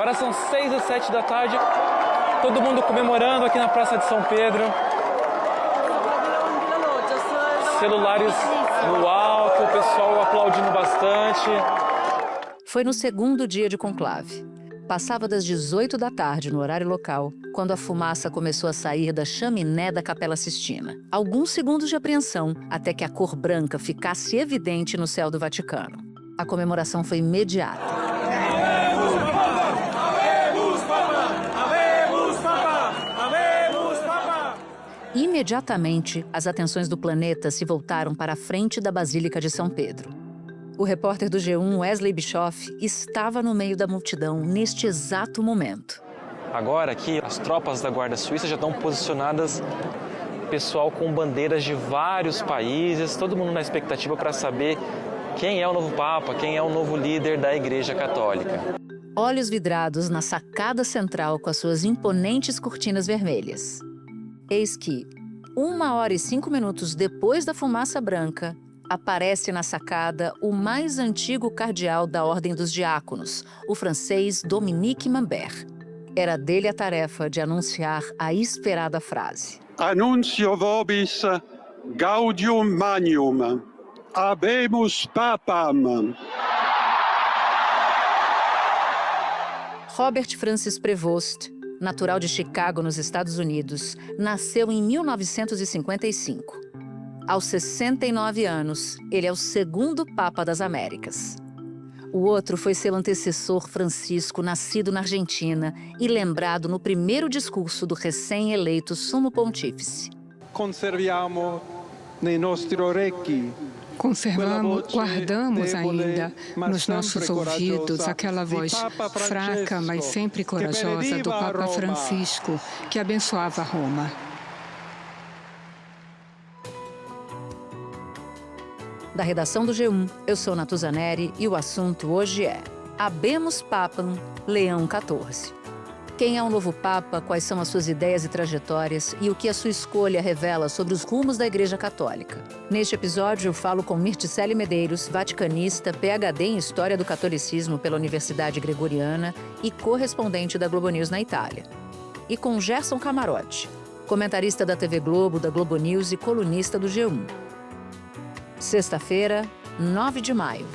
Agora são 6h07 da tarde, todo mundo comemorando aqui na Praça de São Pedro. Celulares no alto, o pessoal aplaudindo bastante. Foi no segundo dia de conclave. Passava das 18 da tarde no horário local, quando a fumaça começou a sair da chaminé da Capela Sistina. Alguns segundos de apreensão até que a cor branca ficasse evidente no céu do Vaticano. A comemoração foi imediata. Imediatamente, as atenções do planeta se voltaram para a frente da Basílica de São Pedro. O repórter do G1, Wesley Bischoff, estava no meio da multidão neste exato momento. Agora aqui, as tropas da Guarda Suíça já estão posicionadas, pessoal com bandeiras de vários países, todo mundo na expectativa para saber quem é o novo Papa, quem é o novo líder da Igreja Católica. Olhos vidrados na sacada central com as suas imponentes cortinas vermelhas. Eis que, 1h05 depois da fumaça branca, aparece na sacada o mais antigo cardeal da Ordem dos Diáconos, o francês Dominique Mambert. Era dele a tarefa de anunciar a esperada frase. Annuncio vobis gaudium magnum, habemus papam. Robert Francis Prevost, natural de Chicago, nos Estados Unidos, nasceu em 1955. Aos 69 anos, ele é o segundo Papa das Américas. O outro foi seu antecessor Francisco, nascido na Argentina e lembrado no primeiro discurso do recém-eleito Sumo Pontífice. Conserviamo nei nostri orecchi. Guardamos ainda nos nossos ouvidos aquela voz fraca, mas sempre corajosa do Papa Francisco, que abençoava Roma. Da redação do G1, eu sou Natuza Neri e o assunto hoje é Habemus Papam, Leão XIV. Quem é o novo Papa, quais são as suas ideias e trajetórias e o que a sua escolha revela sobre os rumos da Igreja Católica. Neste episódio, eu falo com Mirticele Medeiros, vaticanista, PhD em História do Catolicismo pela Universidade Gregoriana e correspondente da Globo News na Itália. E com Gerson Camarote, comentarista da TV Globo, da Globo News e colunista do G1. Sexta-feira, 9 de maio.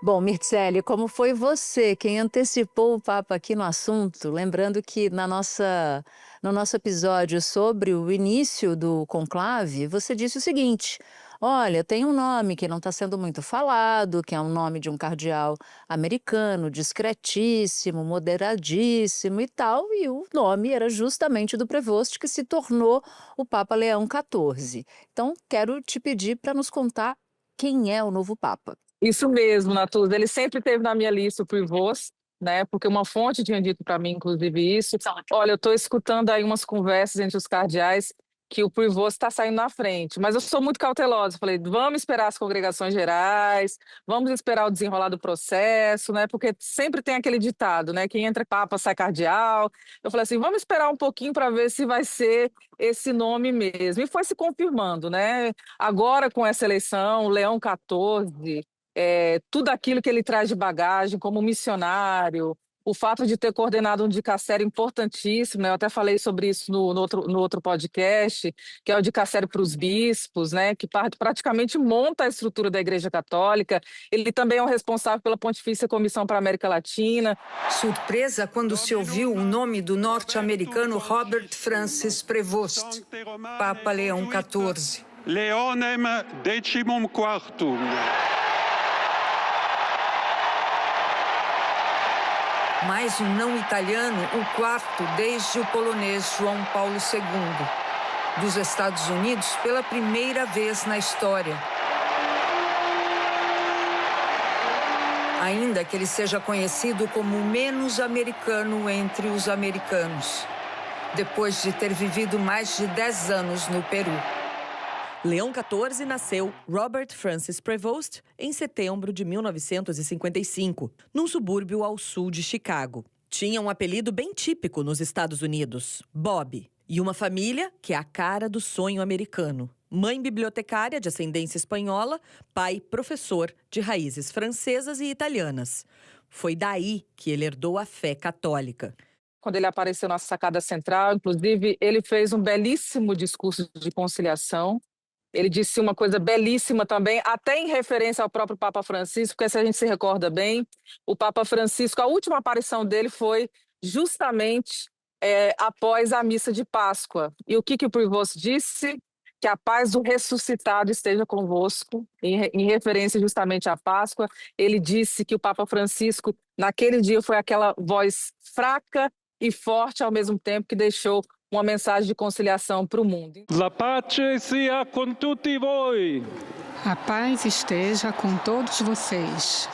Bom, Mirticele, como foi você quem antecipou o Papa aqui no assunto? Lembrando que no nosso episódio sobre o início do conclave, você disse o seguinte: olha, tem um nome que não está sendo muito falado, que é um nome de um cardeal americano, discretíssimo, moderadíssimo e tal, e o nome era justamente do Prevost, que se tornou o Papa Leão XIV. Então, quero te pedir para nos contar quem é o novo Papa. Isso mesmo, Natuza. Ele sempre esteve na minha lista, o Prevost, né? Porque uma fonte tinha dito para mim, inclusive, isso. Olha, eu estou escutando aí umas conversas entre os cardeais que o Prevost está saindo na frente, mas eu sou muito cautelosa. Falei, vamos esperar as congregações gerais, vamos esperar o desenrolar do processo, né? Porque sempre tem aquele ditado, né? Quem entra papa sai cardeal. Eu falei assim, vamos esperar um pouquinho para ver se vai ser esse nome mesmo. E foi se confirmando, né? Agora com essa eleição, Leão XIV, tudo aquilo que ele traz de bagagem como missionário, o fato de ter coordenado um dicassério importantíssimo, né? Eu até falei sobre isso no outro podcast, que é o dicassério para os bispos, né? Que praticamente monta a estrutura da Igreja Católica. Ele também é o responsável pela Pontifícia Comissão para a América Latina. Surpresa quando se ouviu o nome do norte-americano Robert Francis Prevost, Papa Leão XIV. Leonem decimum quartum. Mais um não italiano, o quarto desde o polonês João Paulo II, dos Estados Unidos pela primeira vez na história. Ainda que ele seja conhecido como o menos americano entre os americanos, depois de ter vivido mais de 10 anos no Peru. Leão XIV nasceu Robert Francis Prevost em setembro de 1955, num subúrbio ao sul de Chicago. Tinha um apelido bem típico nos Estados Unidos, Bob, e uma família que é a cara do sonho americano. Mãe bibliotecária de ascendência espanhola, pai professor de raízes francesas e italianas. Foi daí que ele herdou a fé católica. Quando ele apareceu na sacada central, inclusive, ele fez um belíssimo discurso de conciliação. Ele disse uma coisa belíssima também, até em referência ao próprio Papa Francisco, porque se a gente se recorda bem, o Papa Francisco, a última aparição dele foi justamente após a missa de Páscoa. E o que o Prevost disse? Que a paz do ressuscitado esteja convosco, em referência justamente à Páscoa. Ele disse que o Papa Francisco, naquele dia, foi aquela voz fraca e forte ao mesmo tempo que deixou uma mensagem de conciliação para o mundo. La pace sia con tutti voi. A paz esteja com todos vocês.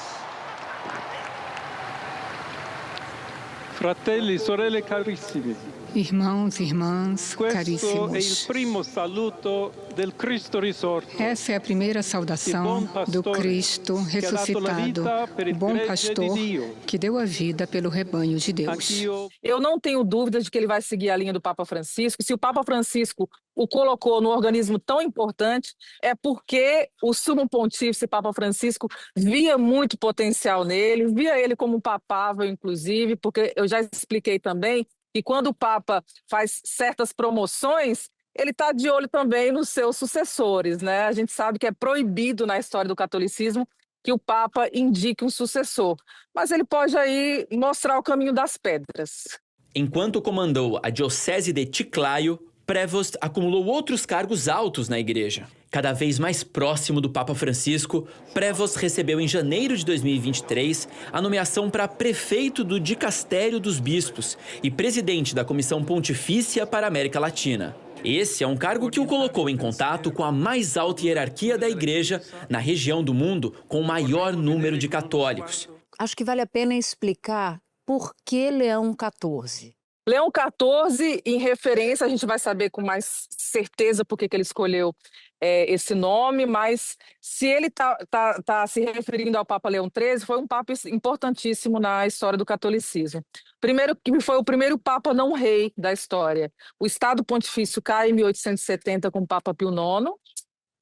Fratelli, sorelle carissimi. Irmãos e irmãs caríssimos. Questo è il primo saluto del Cristo risorto. Essa é a primeira saudação do Cristo ressuscitado, o bom pastor que deu a vida pelo rebanho de Deus. Eu não tenho dúvida de que ele vai seguir a linha do Papa Francisco. Se o Papa Francisco o colocou num organismo tão importante, é porque o sumo pontífice Papa Francisco via muito potencial nele, via ele como papável, inclusive, porque eu já expliquei também que quando o Papa faz certas promoções, ele está de olho também nos seus sucessores, né? A gente sabe que é proibido na história do catolicismo que o Papa indique um sucessor, mas ele pode aí mostrar o caminho das pedras. Enquanto comandou a diocese de Chiclayo, Prevost acumulou outros cargos altos na igreja. Cada vez mais próximo do Papa Francisco, Prevost recebeu em janeiro de 2023 a nomeação para prefeito do Dicastério dos Bispos e presidente da Comissão Pontifícia para a América Latina. Esse é um cargo que o colocou em contato com a mais alta hierarquia da igreja na região do mundo com o maior número de católicos. Acho que vale a pena explicar por que Leão XIV. Leão XIV, em referência, a gente vai saber com mais certeza por que ele escolheu esse nome, mas se ele tá se referindo ao Papa Leão XIII, foi um papa importantíssimo na história do catolicismo. Primeiro, que foi o primeiro papa não rei da história. O Estado Pontifício cai em 1870 com o Papa Pio IX,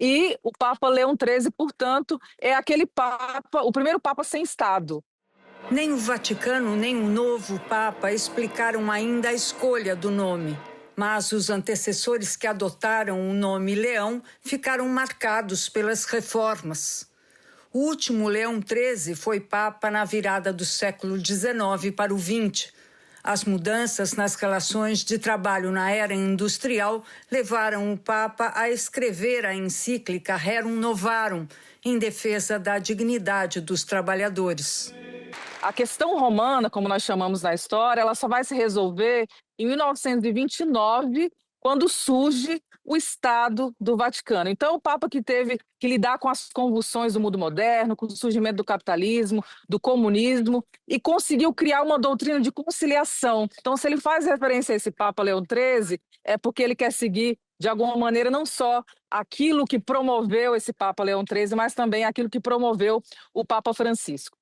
e o Papa Leão XIII, portanto, é aquele papa, o primeiro papa sem Estado. Nem o Vaticano, nem o novo Papa explicaram ainda a escolha do nome. Mas os antecessores que adotaram o nome Leão ficaram marcados pelas reformas. O último Leão XIII foi Papa na virada do século XIX para o XX. As mudanças nas relações de trabalho na era industrial levaram o Papa a escrever a encíclica Rerum Novarum, em defesa da dignidade dos trabalhadores. A questão romana, como nós chamamos na história, ela só vai se resolver em 1929, quando surge o Estado do Vaticano. Então, o Papa que teve que lidar com as convulsões do mundo moderno, com o surgimento do capitalismo, do comunismo, e conseguiu criar uma doutrina de conciliação. Então, se ele faz referência a esse Papa Leão XIII, é porque ele quer seguir, de alguma maneira, não só aquilo que promoveu esse Papa Leão XIII, mas também aquilo que promoveu o Papa Francisco.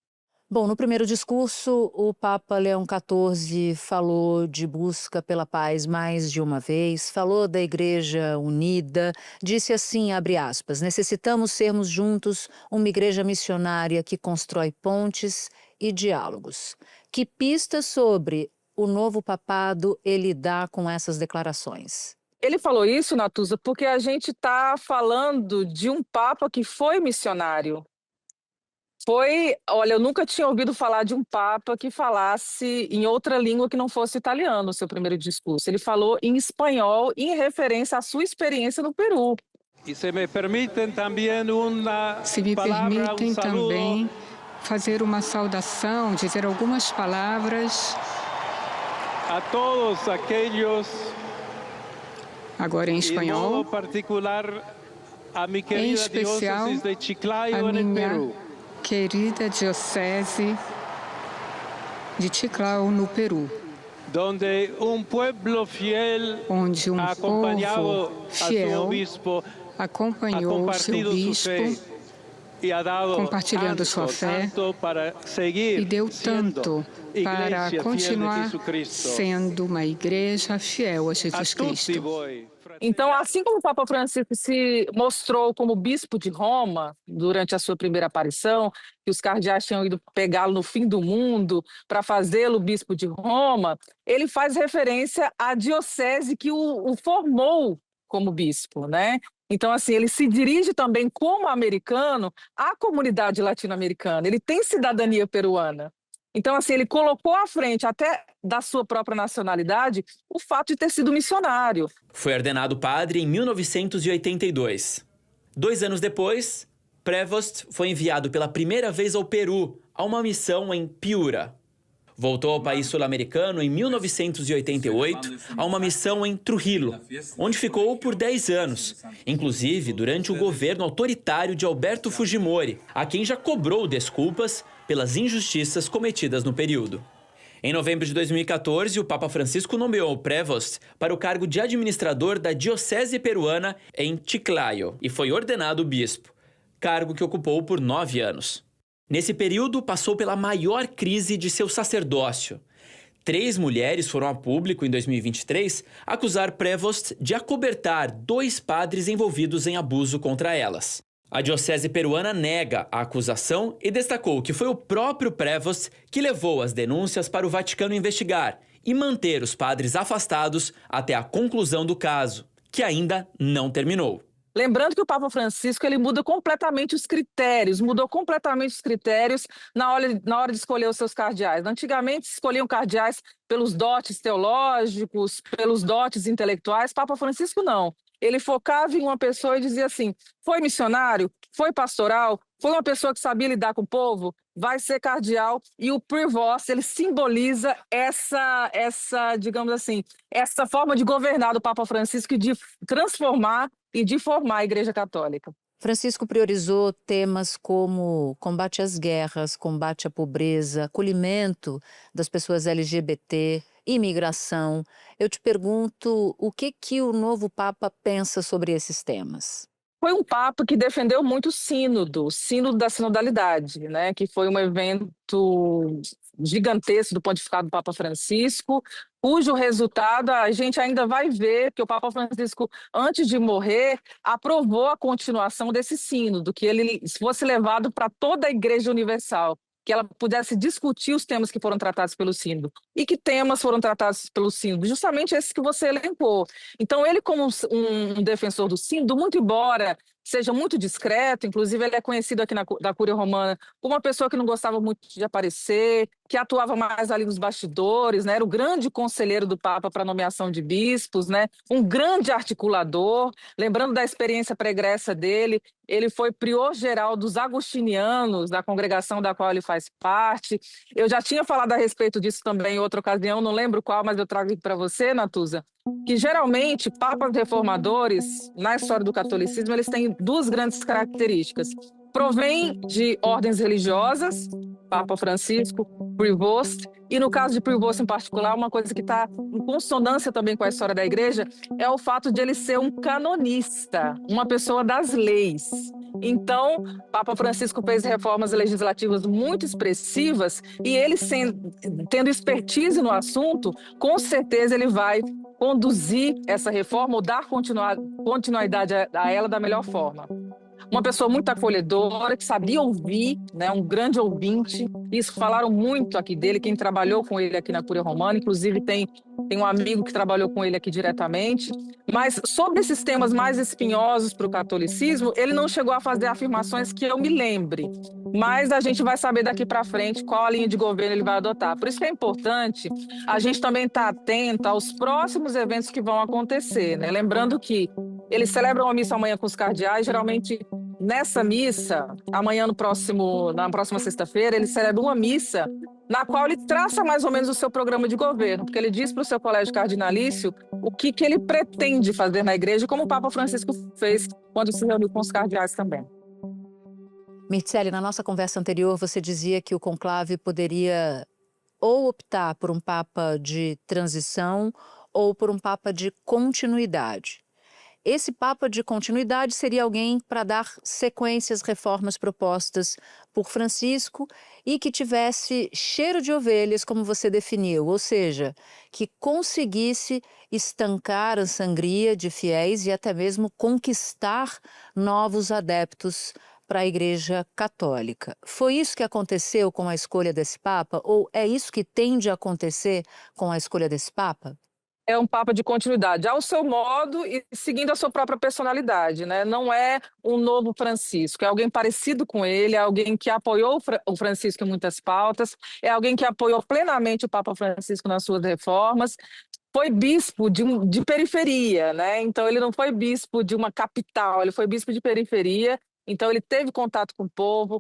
Bom, no primeiro discurso, o Papa Leão XIV falou de busca pela paz mais de uma vez, falou da Igreja unida, disse assim, abre aspas, necessitamos sermos juntos uma igreja missionária que constrói pontes e diálogos. Que pistas sobre o novo papado ele dá com essas declarações? Ele falou isso, Natuza, porque a gente está falando de um Papa que foi missionário. Olha, eu nunca tinha ouvido falar de um Papa que falasse em outra língua que não fosse italiano no seu primeiro discurso. Ele falou em espanhol em referência à sua experiência no Peru. E se me permitem também também fazer uma saudação, dizer algumas palavras a todos aqueles, agora em espanhol, em modo particular a minha querida diócese de Chiclayo, no Peru. Querida diocese de Chiclayo, no Peru, onde um povo fiel acompanhou seu bispo, compartilhando sua fé e deu tanto para continuar sendo uma igreja fiel a Jesus Cristo. Então, assim como o Papa Francisco se mostrou como bispo de Roma durante a sua primeira aparição, que os cardeais tinham ido pegá-lo no fim do mundo para fazê-lo bispo de Roma, ele faz referência à diocese que o formou como bispo, né? Então, assim, ele se dirige também como americano à comunidade latino-americana. Ele tem cidadania peruana. Então, assim, ele colocou à frente, até da sua própria nacionalidade, o fato de ter sido missionário. Foi ordenado padre em 1982. 2 anos depois, Prevost foi enviado pela primeira vez ao Peru, a uma missão em Piura. Voltou ao país sul-americano em 1988, a uma missão em Trujillo, onde ficou por 10 anos, inclusive durante o governo autoritário de Alberto Fujimori, a quem já cobrou desculpas pelas injustiças cometidas no período. Em novembro de 2014, o Papa Francisco nomeou Prevost para o cargo de administrador da Diocese Peruana em Chiclayo e foi ordenado bispo, cargo que ocupou por 9 anos. Nesse período, passou pela maior crise de seu sacerdócio. 3 mulheres foram a público em 2023 acusar Prevost de acobertar 2 padres envolvidos em abuso contra elas. A Diocese peruana nega a acusação e destacou que foi o próprio Prevost que levou as denúncias para o Vaticano investigar e manter os padres afastados até a conclusão do caso, que ainda não terminou. Lembrando que o Papa Francisco ele mudou completamente os critérios na hora de escolher os seus cardeais. Antigamente se escolhiam cardeais pelos dotes teológicos, pelos dotes intelectuais. Papa Francisco não. Ele focava em uma pessoa e dizia assim, foi missionário, foi pastoral, foi uma pessoa que sabia lidar com o povo, vai ser cardeal. E o Prevost, ele simboliza digamos assim, essa forma de governar do Papa Francisco e de transformar e de formar a Igreja Católica. Francisco priorizou temas como combate às guerras, combate à pobreza, acolhimento das pessoas LGBT, imigração. Eu te pergunto, o que o novo Papa pensa sobre esses temas? Foi um Papa que defendeu muito o sínodo da sinodalidade, né? Que foi um evento gigantesco do pontificado do Papa Francisco, cujo resultado a gente ainda vai ver, que o Papa Francisco, antes de morrer, aprovou a continuação desse sínodo, que ele fosse levado para toda a Igreja Universal, que ela pudesse discutir os temas que foram tratados pelo sínodo. E que temas foram tratados pelo sínodo? Justamente esses que você elencou. Então, ele como um defensor do sínodo, muito embora seja muito discreto, inclusive ele é conhecido aqui da Cúria Romana como uma pessoa que não gostava muito de aparecer, que atuava mais ali nos bastidores, né? Era o grande conselheiro do Papa para a nomeação de bispos, né? Um grande articulador. Lembrando da experiência pregressa dele, ele foi prior geral dos agostinianos, da congregação da qual ele faz parte. Eu já tinha falado a respeito disso também em outra ocasião, não lembro qual, mas eu trago aqui para você, Natuza, que geralmente papas reformadores, na história do catolicismo, eles têm 2 grandes características. Provém de ordens religiosas, Papa Francisco, Prevost, e no caso de Prevost em particular, uma coisa que está em consonância também com a história da Igreja é o fato de ele ser um canonista, uma pessoa das leis. Então, Papa Francisco fez reformas legislativas muito expressivas e ele, tendo expertise no assunto, com certeza ele vai conduzir essa reforma ou dar continuidade a ela da melhor forma. Uma pessoa muito acolhedora, que sabia ouvir, né, um grande ouvinte. Isso falaram muito aqui dele, quem trabalhou com ele aqui na Cúria Romana, inclusive tem um amigo que trabalhou com ele aqui diretamente. Mas sobre esses temas mais espinhosos para o catolicismo, ele não chegou a fazer afirmações que eu me lembre. Mas a gente vai saber daqui para frente qual a linha de governo ele vai adotar. Por isso que é importante a gente também estar atento aos próximos eventos que vão acontecer, né? Lembrando que eles celebram uma missa amanhã com os cardeais, geralmente nessa missa, amanhã na próxima sexta-feira, ele celebra uma missa na qual ele traça mais ou menos o seu programa de governo, porque ele diz para o seu colégio cardinalício o que ele pretende fazer na igreja, como o Papa Francisco fez quando se reuniu com os cardeais também. Mircea, na nossa conversa anterior, você dizia que o conclave poderia ou optar por um Papa de transição ou por um Papa de continuidade. esse Papa de continuidade seria alguém para dar sequência às reformas propostas por Francisco e que tivesse cheiro de ovelhas, como você definiu, ou seja, que conseguisse estancar a sangria de fiéis e até mesmo conquistar novos adeptos para a Igreja Católica. Foi isso que aconteceu com a escolha desse Papa? Ou é isso que tende a acontecer com a escolha desse Papa? É um Papa de continuidade, ao seu modo e seguindo a sua própria personalidade, né? Não é um novo Francisco, é alguém parecido com ele, é alguém que apoiou o Francisco em muitas pautas, é alguém que apoiou plenamente o Papa Francisco nas suas reformas. Foi bispo de periferia, né? Então ele não foi bispo de uma capital, ele foi bispo de periferia. Então ele teve contato com o povo.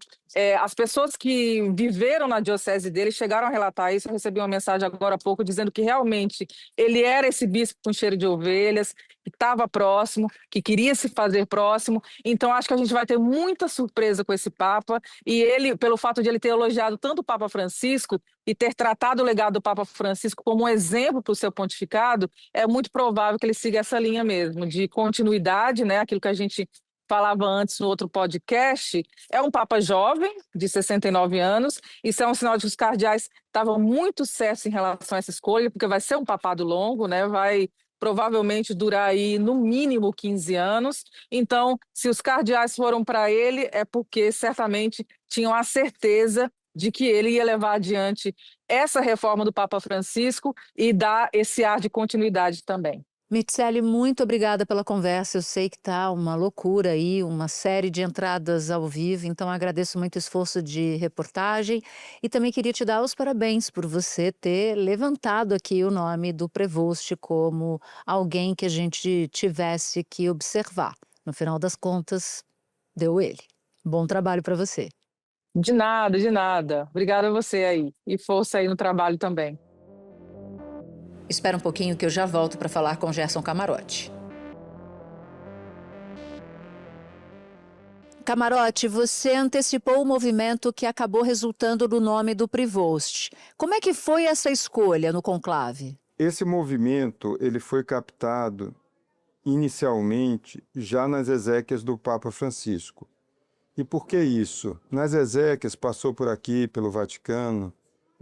As pessoas que viveram na diocese dele chegaram a relatar isso. Eu recebi uma mensagem agora há pouco dizendo que realmente ele era esse bispo com cheiro de ovelhas, que estava próximo, que queria se fazer próximo. Então acho que a gente vai ter muita surpresa com esse Papa. E ele, pelo fato de ele ter elogiado tanto o Papa Francisco e ter tratado o legado do Papa Francisco como um exemplo para o seu pontificado, é muito provável que ele siga essa linha mesmo, de continuidade, né? Aquilo que a gente falava antes no outro podcast. É um Papa jovem, de 69 anos. Isso é um sinal de que os cardeais estavam muito certos em relação a essa escolha, porque vai ser um papado longo, né? Vai provavelmente durar aí no mínimo 15 anos. Então, se os cardeais foram para ele, é porque certamente tinham a certeza de que ele ia levar adiante essa reforma do Papa Francisco e dar esse ar de continuidade também. Miceli, muito obrigada pela conversa. Eu sei que está uma loucura aí, uma série de entradas ao vivo, então agradeço muito o esforço de reportagem e também queria te dar os parabéns por você ter levantado aqui o nome do Prevost como alguém que a gente tivesse que observar. No final das contas, deu ele. Bom trabalho para você. De nada, de nada. Obrigada a você aí. E força aí no trabalho também. Espera um pouquinho que eu já volto para falar com Gerson Camarote. Camarote, você antecipou o movimento que acabou resultando no nome do Prevost. Como é que foi essa escolha no conclave? Esse movimento ele foi captado inicialmente já nas exéquias do Papa Francisco. E por que isso? Nas exéquias passou por aqui, pelo Vaticano,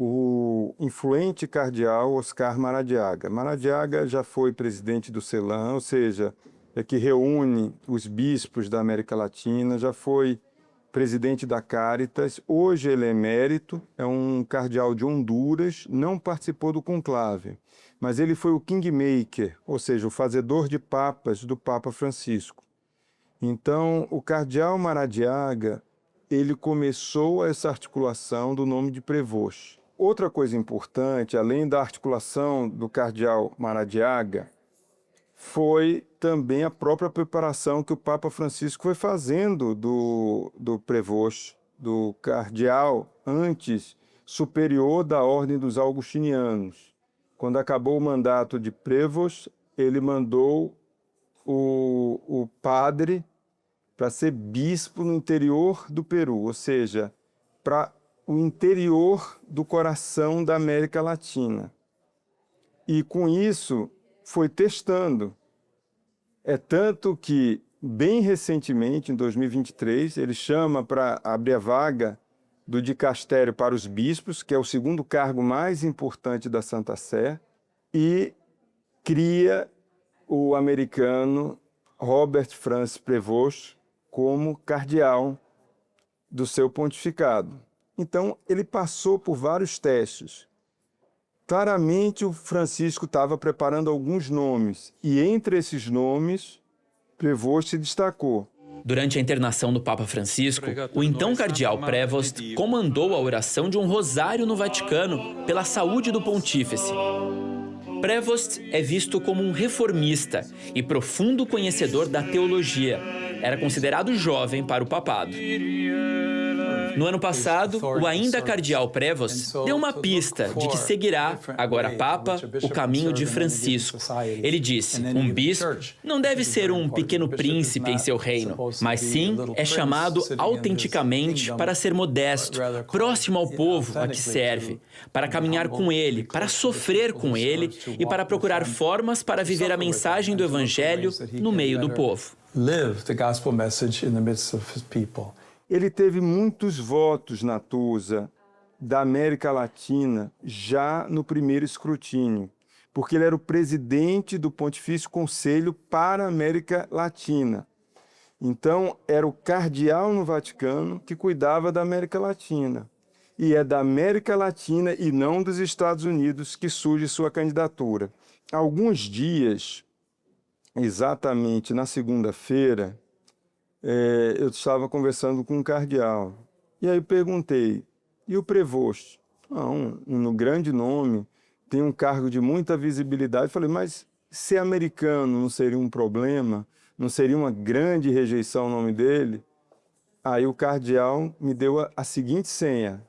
o influente cardeal Oscar Maradiaga. Maradiaga já foi presidente do CELAM, ou seja, é que reúne os bispos da América Latina, já foi presidente da Caritas, hoje ele é emérito, é um cardeal de Honduras, não participou do conclave, mas ele foi o kingmaker, ou seja, o fazedor de papas do Papa Francisco. Então, o cardeal Maradiaga, ele começou essa articulação do nome de Prevost. Outra coisa importante, além da articulação do cardeal Maradiaga, foi também a própria preparação que o Papa Francisco foi fazendo do Prevost, do cardeal antes superior da Ordem dos Augustinianos. Quando acabou o mandato de Prevost, ele mandou o padre para ser bispo no interior do Peru, ou seja, para o interior do coração da América Latina. E com isso foi testando. É tanto que, bem recentemente, em 2023, ele chama para abrir a vaga do dicastério para os bispos, que é o segundo cargo mais importante da Santa Sé, e cria o americano Robert Francis Prevost como cardeal do seu pontificado. Então, ele passou por vários testes. Claramente, o Francisco estava preparando alguns nomes, e entre esses nomes, Prevost se destacou. Durante a internação do Papa Francisco, o então cardeal Prevost comandou a oração de um rosário no Vaticano pela saúde do pontífice. Prevost é visto como um reformista e profundo conhecedor da teologia. Era considerado jovem para o papado. No ano passado, o ainda cardeal Prevost deu uma pista de que seguirá, agora Papa, o caminho de Francisco. Ele disse: um bispo não deve ser um pequeno príncipe em seu reino, mas sim é chamado autenticamente para ser modesto, próximo ao povo a que serve, para caminhar com ele, para sofrer com ele e para procurar formas para viver a mensagem do Evangelho no meio do povo. Ele teve muitos votos, Natuza, da América Latina já no primeiro escrutínio, porque ele era o presidente do Pontifício Conselho para a América Latina. Então, era o cardeal no Vaticano que cuidava da América Latina. E é da América Latina e não dos Estados Unidos que surge sua candidatura. Há alguns dias, exatamente na segunda-feira, eu estava conversando com um cardeal. E aí eu perguntei, e o Prevost? Não, no grande nome, tem um cargo de muita visibilidade. Eu falei, mas ser americano não seria um problema? Não seria uma grande rejeição o nome dele? Aí o cardeal me deu a seguinte senha.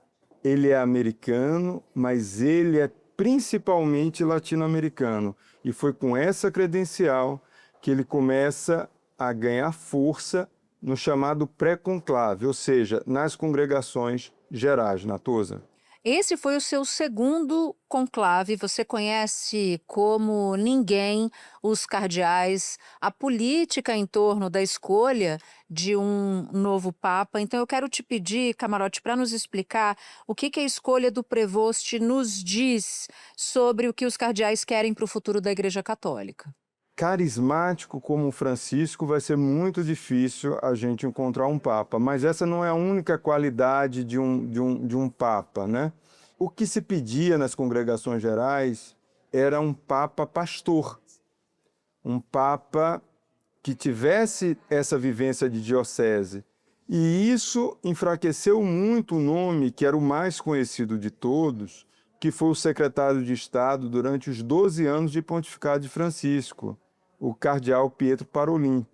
Ele é americano, mas ele é principalmente latino-americano. E foi com essa credencial que ele começa a ganhar força no chamado pré-conclave, ou seja, nas congregações gerais, Natuza. Esse foi o seu segundo conclave. Você conhece como ninguém os cardeais, a política em torno da escolha de um novo Papa. Então eu quero te pedir, Camarote, para nos explicar o que a escolha do Prevost nos diz sobre o que os cardeais querem para o futuro da Igreja Católica. Carismático como Francisco vai ser muito difícil a gente encontrar um Papa, mas essa não é a única qualidade de um Papa, né? O que se pedia nas congregações gerais era um Papa pastor, um Papa que tivesse essa vivência de diocese. E isso enfraqueceu muito o nome que era o mais conhecido de todos, que foi o secretário de Estado durante os 12 anos de pontificado de Francisco, o cardeal Pietro Parolin,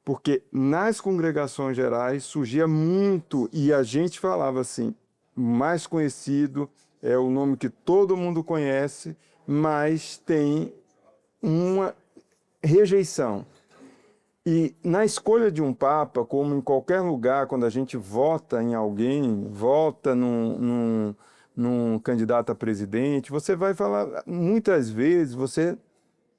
porque nas congregações gerais surgia muito, e a gente falava assim, mais conhecido, é o nome que todo mundo conhece, mas tem uma rejeição. E na escolha de um Papa, como em qualquer lugar, quando a gente vota em alguém, vota num candidato a presidente, você vai falar, muitas vezes, você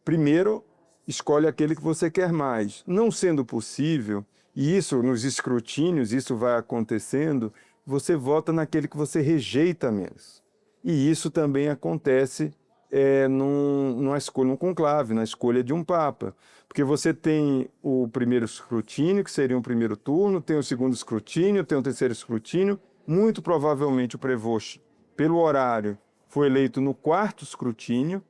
primeiro escolhe aquele que você quer mais. Não sendo possível, e isso nos escrutínios, isso vai acontecendo, você vota naquele que você rejeita menos. E isso também acontece numa escolha, num conclave, na escolha de um Papa. Porque você tem o primeiro escrutínio, que seria um primeiro turno, tem o segundo escrutínio, tem o terceiro escrutínio. Muito provavelmente o Prevost, pelo horário, foi eleito no quarto escrutínio,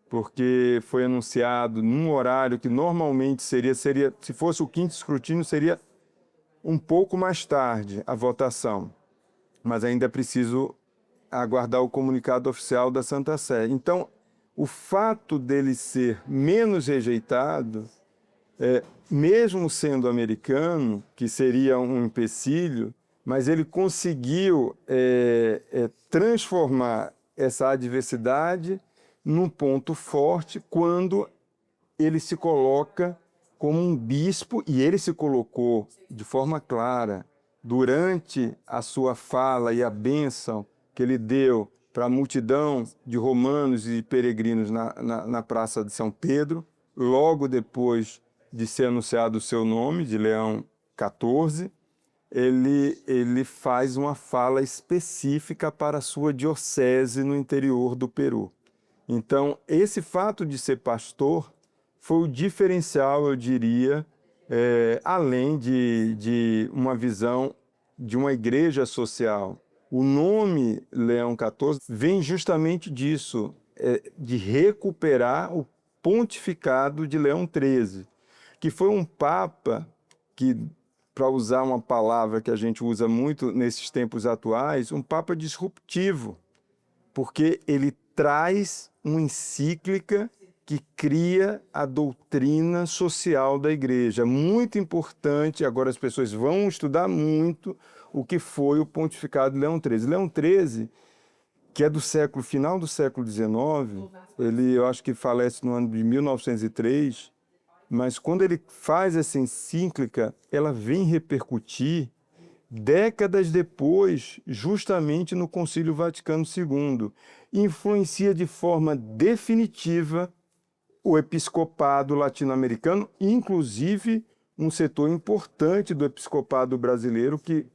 porque foi anunciado num horário que normalmente seria, se fosse o quinto escrutínio, seria um pouco mais tarde a votação. Mas ainda é preciso aguardar o comunicado oficial da Santa Sé. Então, o fato dele ser menos rejeitado, mesmo sendo americano, que seria um empecilho, mas ele conseguiu transformar essa adversidade num ponto forte quando ele se coloca como um bispo, e ele se colocou de forma clara durante a sua fala e a bênção que ele deu para a multidão de romanos e peregrinos na Praça de São Pedro, logo depois de ser anunciado o seu nome, de Leão XIV, ele faz uma fala específica para a sua diocese no interior do Peru. Então, esse fato de ser pastor foi o diferencial, eu diria, além de uma visão de uma igreja social. O nome Leão XIV vem justamente disso, de recuperar o pontificado de Leão XIII, que foi um papa que, para usar uma palavra que a gente usa muito nesses tempos atuais, um papa disruptivo, porque ele traz uma encíclica que cria a doutrina social da igreja. Muito importante, agora as pessoas vão estudar muito o que foi o pontificado de Leão XIII. Leão XIII, que é do final do século XIX, ele, eu acho que falece no ano de 1903, mas quando ele faz essa encíclica, ela vem repercutir décadas depois, justamente no Concílio Vaticano II. Influencia de forma definitiva o episcopado latino-americano, inclusive um setor importante do episcopado brasileiro que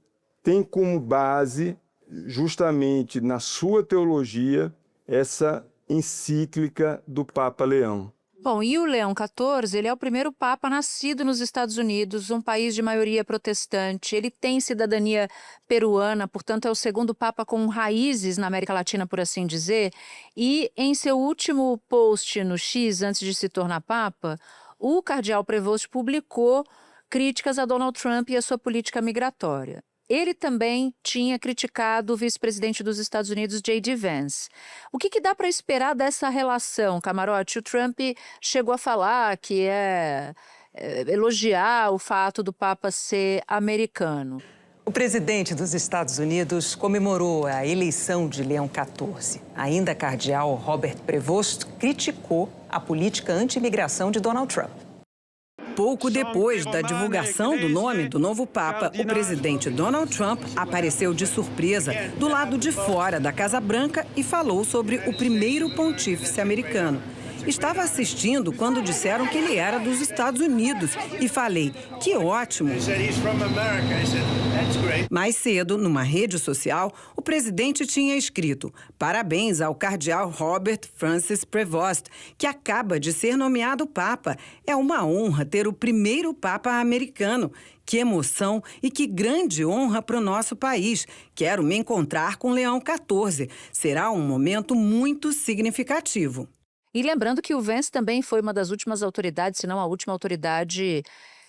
tem como base, justamente na sua teologia, essa encíclica do Papa Leão. Bom, e o Leão XIV, ele é o primeiro papa nascido nos Estados Unidos, um país de maioria protestante. Ele tem cidadania peruana, portanto é o segundo papa com raízes na América Latina, por assim dizer. E em seu último post no X, antes de se tornar papa, o cardeal Prevost publicou críticas a Donald Trump e a sua política migratória. Ele também tinha criticado o vice-presidente dos Estados Unidos, J.D. Vance. O que dá para esperar dessa relação, Camarote? O Trump chegou a falar que elogiar o fato do Papa ser americano. O presidente dos Estados Unidos comemorou a eleição de Leão XIV. Ainda cardeal Robert Prevost criticou a política anti-imigração de Donald Trump. Pouco depois da divulgação do nome do novo Papa, o presidente Donald Trump apareceu de surpresa do lado de fora da Casa Branca e falou sobre o primeiro pontífice americano. Estava assistindo quando disseram que ele era dos Estados Unidos e falei, que ótimo. Mais cedo, numa rede social, o presidente tinha escrito: parabéns ao cardeal Robert Francis Prevost, que acaba de ser nomeado Papa. É uma honra ter o primeiro Papa americano. Que emoção e que grande honra para o nosso país. Quero me encontrar com Leão XIV. Será um momento muito significativo. E lembrando que o Vance também foi uma das últimas autoridades, se não a última autoridade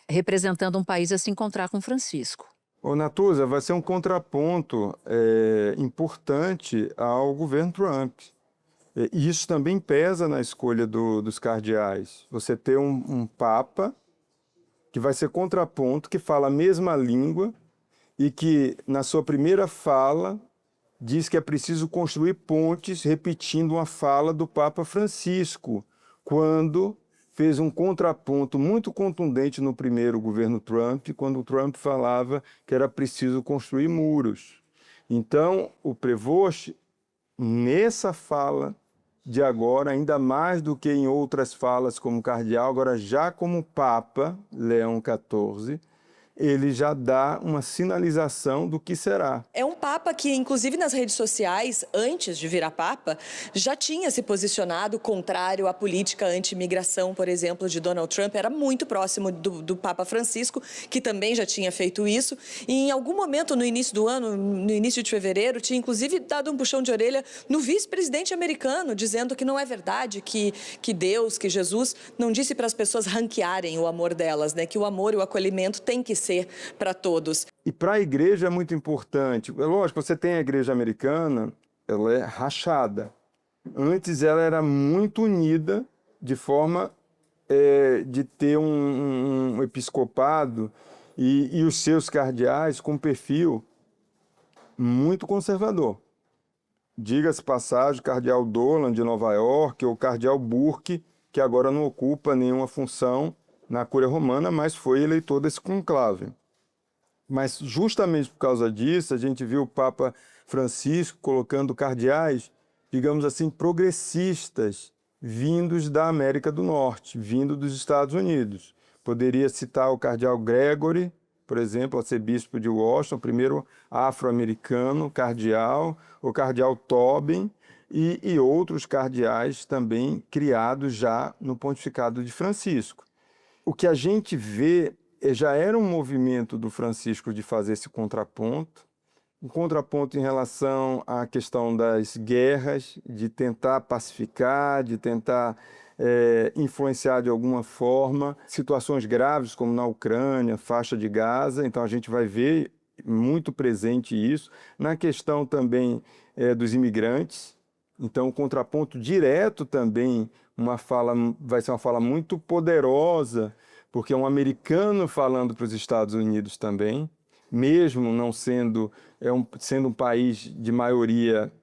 representando um país a se encontrar com Francisco. Ô, Natuza, vai ser um contraponto importante ao governo Trump. E isso também pesa na escolha dos cardeais. Você ter um Papa que vai ser contraponto, que fala a mesma língua e que, na sua primeira fala, diz que é preciso construir pontes, repetindo uma fala do Papa Francisco, quando fez um contraponto muito contundente no primeiro governo Trump, quando o Trump falava que era preciso construir muros. Então, o Prevost, nessa fala de agora, ainda mais do que em outras falas como cardeal, agora já como Papa Leão XIV, ele já dá uma sinalização do que será. É um Papa que, inclusive nas redes sociais, antes de virar Papa, já tinha se posicionado contrário à política anti-imigração, por exemplo, de Donald Trump. Era muito próximo do Papa Francisco, que também já tinha feito isso. E em algum momento, no início do ano, no início de fevereiro, tinha inclusive dado um puxão de orelha no vice-presidente americano, dizendo que não é verdade que Deus, que Jesus, não disse para as pessoas ranquearem o amor delas, né? Que o amor e o acolhimento tem que ser para todos. E para a igreja é muito importante. É lógico, você tem a igreja americana, ela é rachada. Antes ela era muito unida, de forma de ter um episcopado e os seus cardeais com perfil muito conservador. Diga-se passagem, o cardeal Dolan de Nova York, ou o cardeal Burke, que agora não ocupa nenhuma função na Cúria Romana, mas foi eleitor desse conclave. Mas justamente por causa disso, a gente viu o Papa Francisco colocando cardeais, digamos assim, progressistas, vindos da América do Norte, vindo dos Estados Unidos. Poderia citar o cardeal Gregory, por exemplo, arcebispo de Washington, primeiro afro-americano cardeal, o cardeal Tobin e outros cardeais também criados já no pontificado de Francisco. O que a gente vê já era um movimento do Francisco de fazer esse contraponto, um contraponto em relação à questão das guerras, de tentar pacificar, de tentar influenciar de alguma forma situações graves como na Ucrânia, faixa de Gaza. Então a gente vai ver muito presente isso. Na questão também dos imigrantes, então o contraponto direto também, vai ser uma fala muito poderosa, porque é um americano falando para os Estados Unidos também, mesmo não sendo, sendo um país de maioria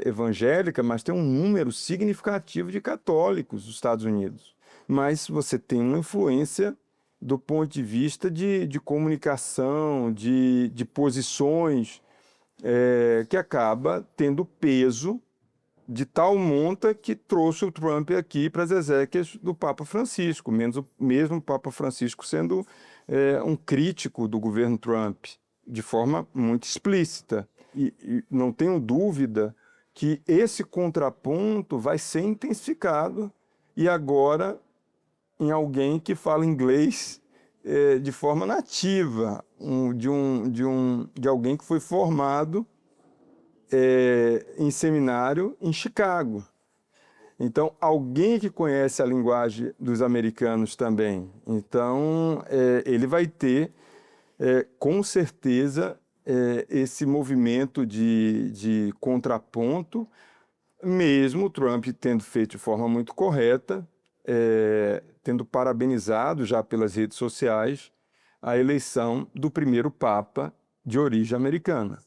evangélica, mas tem um número significativo de católicos nos Estados Unidos. Mas você tem uma influência do ponto de vista de comunicação, de posições, que acaba tendo peso de tal monta que trouxe o Trump aqui para as exéquias do Papa Francisco, mesmo o Papa Francisco sendo um crítico do governo Trump, de forma muito explícita. E não tenho dúvida que esse contraponto vai ser intensificado, e agora em alguém que fala inglês de forma nativa, de alguém que foi formado em seminário em Chicago. Então, alguém que conhece a linguagem dos americanos também. Então, ele vai ter, com certeza, esse movimento de contraponto, mesmo o Trump tendo feito de forma muito correta, tendo parabenizado já pelas redes sociais a eleição do primeiro Papa de origem americana.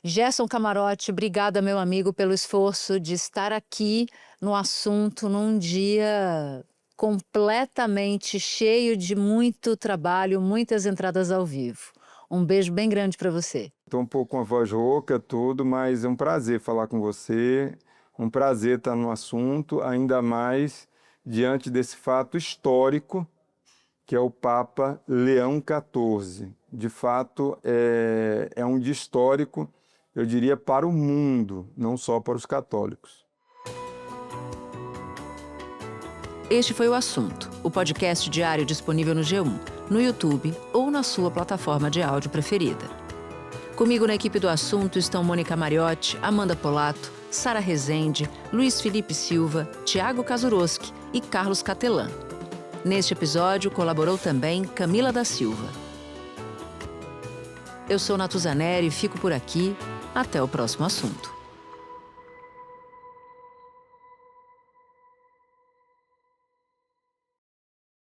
Gerson Camarote, obrigada, meu amigo, pelo esforço de estar aqui no assunto num dia completamente cheio de muito trabalho, muitas entradas ao vivo. Um beijo bem grande para você. Estou um pouco com a voz rouca, tudo, mas é um prazer falar com você, um prazer estar no assunto, ainda mais diante desse fato histórico que é o Papa Leão XIV. De fato, é um dia histórico, eu diria, para o mundo, não só para os católicos. Este foi o Assunto, o podcast diário disponível no G1, no YouTube ou na sua plataforma de áudio preferida. Comigo na equipe do Assunto estão Mônica Mariotti, Amanda Polato, Sara Rezende, Luiz Felipe Silva, Tiago Kazuroski e Carlos Catelan. Neste episódio colaborou também Camila da Silva. Eu sou Natuzaneri e fico por aqui. Até o próximo assunto.